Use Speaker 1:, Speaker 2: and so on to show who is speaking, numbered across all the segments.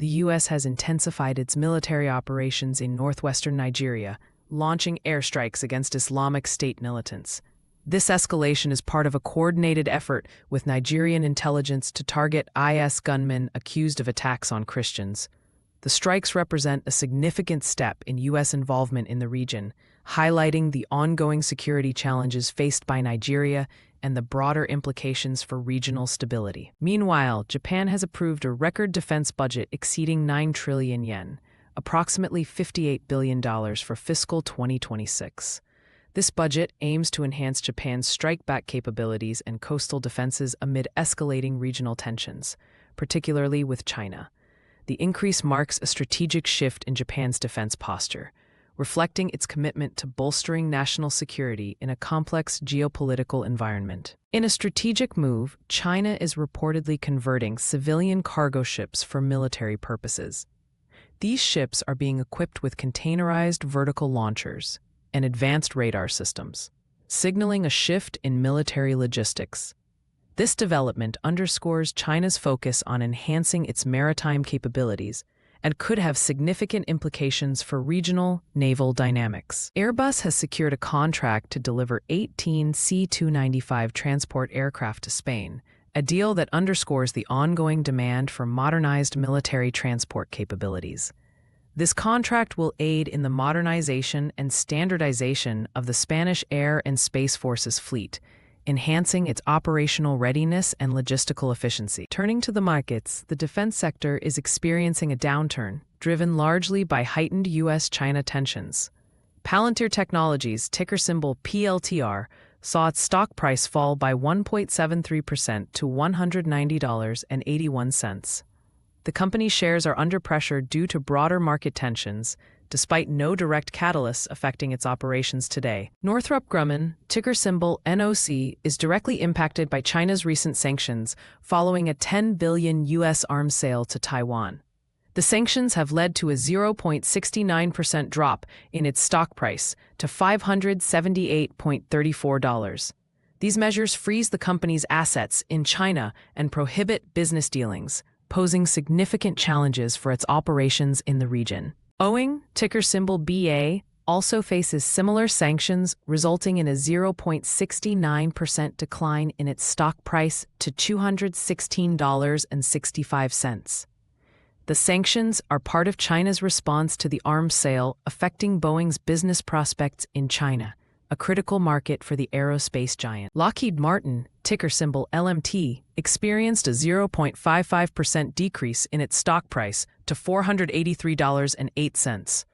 Speaker 1: the U.S. has intensified its military operations in northwestern Nigeria, launching airstrikes against Islamic State militants. This escalation is part of a coordinated effort with Nigerian intelligence to target IS gunmen accused of attacks on Christians. The strikes represent a significant step in U.S. involvement in the region, highlighting the ongoing security challenges faced by Nigeria and the broader implications for regional stability. Meanwhile, Japan has approved a record defense budget exceeding 9 trillion yen, approximately $58 billion for fiscal 2026. This budget aims to enhance Japan's strike-back capabilities and coastal defenses amid escalating regional tensions, particularly with China. The increase marks a strategic shift in Japan's defense posture, reflecting its commitment to bolstering national security in a complex geopolitical environment. In a strategic move, China is reportedly converting civilian cargo ships for military purposes. These ships are being equipped with containerized vertical launchers and advanced radar systems, signaling a shift in military logistics. This development underscores China's focus on enhancing its maritime capabilities and could have significant implications for regional naval dynamics. Airbus has secured a contract to deliver 18 C-295 transport aircraft to Spain, a deal that underscores the ongoing demand for modernized military transport capabilities. This contract will aid in the modernization and standardization of the Spanish Air and Space Forces fleet, enhancing its operational readiness and logistical efficiency. Turning to the markets, the defense sector is experiencing a downturn, driven largely by heightened U.S.-China tensions. Palantir Technologies, ticker symbol PLTR, saw its stock price fall by 1.73% to $190.81. The company's shares are under pressure due to broader market tensions, despite no direct catalysts affecting its operations today. Northrop Grumman, ticker symbol NOC, is directly impacted by China's recent sanctions following a $10 billion U.S. arms sale to Taiwan. The sanctions have led to a 0.69% drop in its stock price to $578.34. These measures freeze the company's assets in China and prohibit business dealings, posing significant challenges for its operations in the region. Boeing, ticker symbol BA, also faces similar sanctions, resulting in a 0.69% decline in its stock price to $216.65. The sanctions are part of China's response to the arms sale, affecting Boeing's business prospects in China, a critical market for the aerospace giant. Lockheed Martin, ticker symbol LMT, experienced a 0.55% decrease in its stock price to $483.08.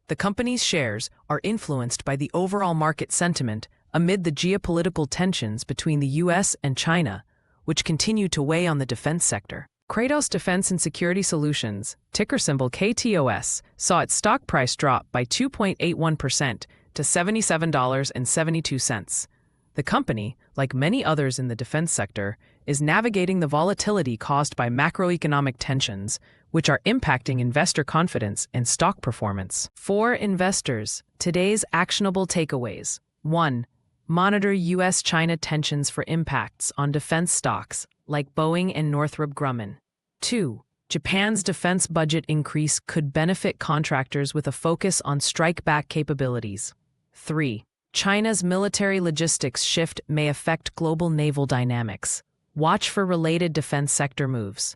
Speaker 1: The company's shares are influenced by the overall market sentiment amid the geopolitical tensions between the U.S. and China, which continue to weigh on the defense sector. Kratos Defense and Security Solutions, ticker symbol KTOS, saw its stock price drop by 2.81% to $77.72. The company, like many others in the defense sector, is navigating the volatility caused by macroeconomic tensions, which are impacting investor confidence and stock performance. For investors, today's actionable takeaways. 1. Monitor U.S.-China tensions for impacts on defense stocks like Boeing and Northrop Grumman. 2. Japan's defense budget increase could benefit contractors with a focus on strike-back capabilities. 3. China's military logistics shift may affect global naval dynamics. Watch for related defense sector moves.